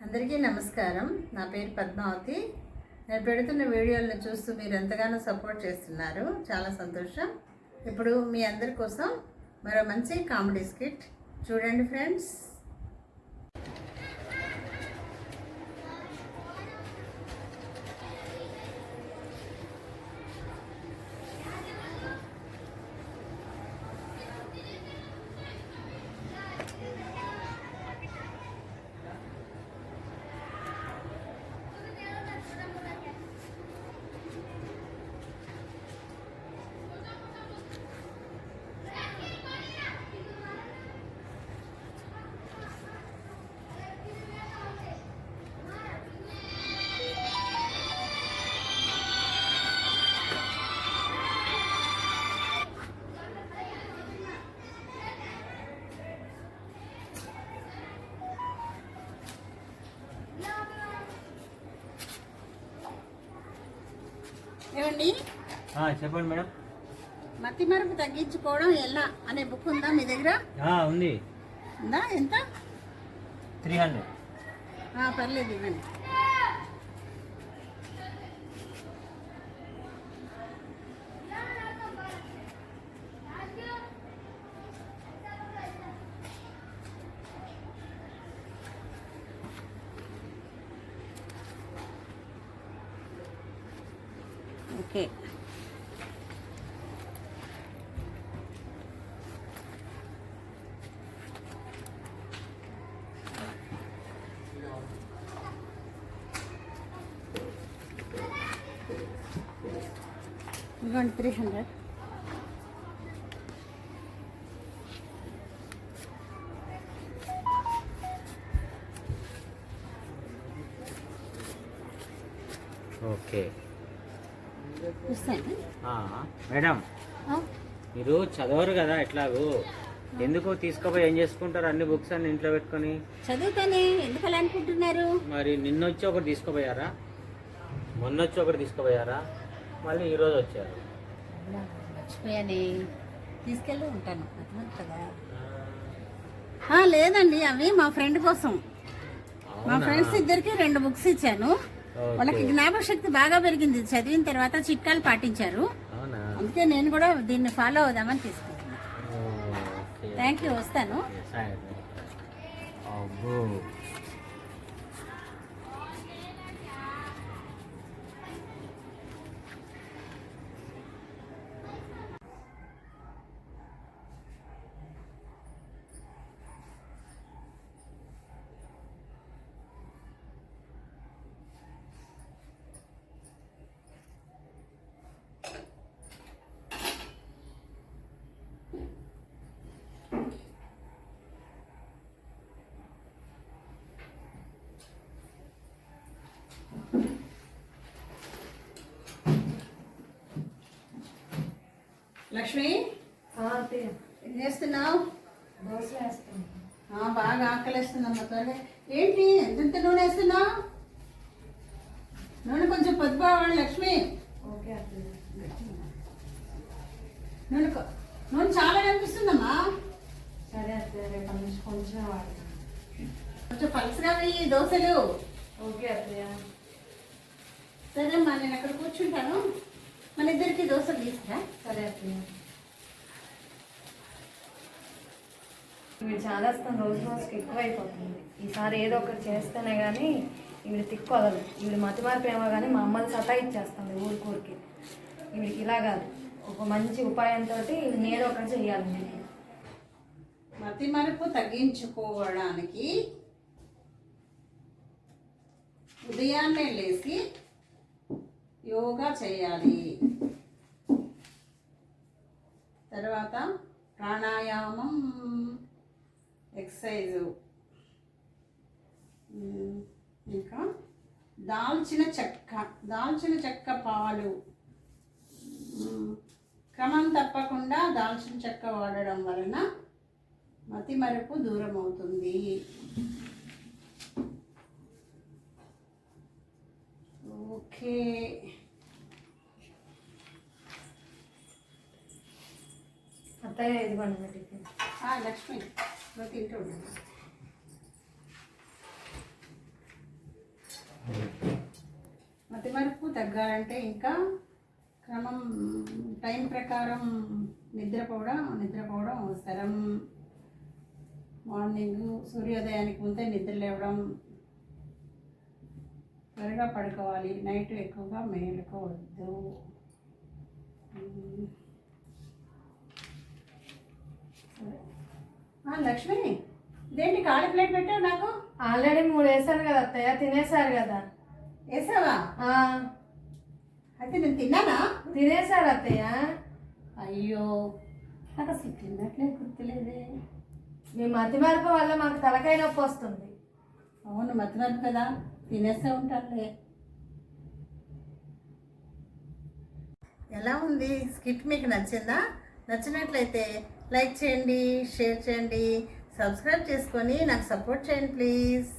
అందరికీ నమస్కారం. నా పేరు పద్మావతి. నేను పెడుతున్న వీడియోలను చూస్తూ మీరు ఎంతగానో సపోర్ట్ చేస్తున్నారు, చాలా సంతోషం. ఇప్పుడు మీ అందరి కోసం మరో మంచి కామెడీ స్కిట్ చూడండి ఫ్రెండ్స్. ఏమండి, చెప్పండి మేడం. మతి మరుపు తగ్గించుకోవడం ఎలా అనే బుక్ ఉందా మీ దగ్గర? ఉంది. ఉందా? ఎంత? 300. పర్లేదు, ఇవ్వండి. ఓకే, ఇవ్వండి 300. ఓకే ఇస్తాను మేడం. మీరు చదవరు కదా, ఎట్లాగూ ఎందుకు తీసుకుపోయి ఏం చేసుకుంటారు? అన్ని బుక్స్ అన్ని ఇంట్లో పెట్టుకొని చదువుతానే. ఎందుకు అలా అనుకుంటున్నారు? మరి నిన్నొచ్చి ఒకటి తీసుకుపోయారా, మొన్నొచ్చి ఒకటి తీసుకుపోయారా, మళ్ళీ ఈరోజు వచ్చారు. మర్చిపోయానే, తీసుకెళ్ళి ఉంటాను కదా. లేదండి, అవి మా ఫ్రెండ్ కోసం. మా ఫ్రెండ్స్ ఇద్దరికి 2 బుక్స్ ఇచ్చాను. వాళ్ళకి జ్ఞాపక శక్తి బాగా పెరిగింది, చదివిన తర్వాత చిట్కాలు పాటించారు. అందుకే నేను కూడా దీన్ని ఫాలో అవుదామని తీసుకుంటున్నాను. థ్యాంక్ యూ, వస్తాను. లక్ష్మి, ఏం చేస్తున్నావు? దోశ వేస్తున్నాను. బాగా ఆకలిస్తుందమ్మా. త్వరగా ఏంటి ఎంత నూనె వేస్తున్నావు? నూనె కొంచెం పొద్దుపోవాలి లక్ష్మి. ఓకే, నూనె చాలా కనిపిస్తుందమ్మా. సరే అత్తయ్య, రేపు నుంచి కొంచెం వాడతాను. కొంచెం పలుసుగా వెయ్యి దోశలు. ఓకే అత్తయ్య. సరే అమ్మా, నేను అక్కడ కూర్చుంటాను. మన ఇద్దరికి దోశలు తీసుకురా. సరే అత్తయ్య. ఇవి చాలా ఇస్తాను, రోజు రోజుకి ఎక్కువైపోతుంది. ఈసారి ఏదో ఒకటి చేస్తేనే కానీ ఇవి తిక్కోదలు. ఇవి మతి మార్పు ఏమో కానీ మా అమ్మని సతాయిచ్చేస్తుంది ఊరికి. ఇవిడికి ఇలా కాదు, ఒక మంచి ఉపాయంతో ఇవి ఏదో ఒకటి చెయ్యాలి. మీకు మతి మరుపు తగ్గించుకోవడానికి ఉదయాన్నే లేచి యోగా చేయాలి. తర్వాత ప్రాణాయామం, ఎక్సర్సైజు, ఇంకా దాల్చిన చెక్క పాలు. క్రమం తప్పకుండా దాల్చిన చెక్క వాడడం వలన మతి మరుపు దూరం అవుతుంది. ఓకే, అత్తయ్య ఇదిగోండి టిఫిన్. లక్ష్మి, నువ్వు తింటూ ఉండు. మతిమరుపు తగ్గాలంటే ఇంకా క్రమం టైం ప్రకారం నిద్రపోవడం అవసరం. మార్నింగ్ సూర్యోదయానికి ముందే నిద్ర లేవడం, త్వరగా పడుకోవాలి, నైట్ ఎక్కువగా మేలుకోవద్దు. లక్ష్మి, ఇదేంటి ఖాళీ ప్లేట్ పెట్టావు నాకు? ఆల్రెడీ 3 వేసాను కదా అత్తయ్య, తినేసారు కదా. వేసావా? అయితే నేను తిన్నానా? తినేసారు అత్తయ్య. అయ్యో, నాకు అసలు తిన్నట్లే గుర్తులేదే. మీ మతిమరుపు వల్ల మాకు తలకాయ నొప్పి వస్తుంది. అవును, మతిమరుపు కదా, తినేస్తూ ఉంటానులే. ఎలా ఉంది స్కిట్? మీకు నచ్చిందా? నచ్చినట్లయితే లైక్ చేయండి, షేర్ చేయండి, సబ్స్క్రైబ్ చేసుకొని నాకు సపోర్ట్ చేయండి ప్లీజ్.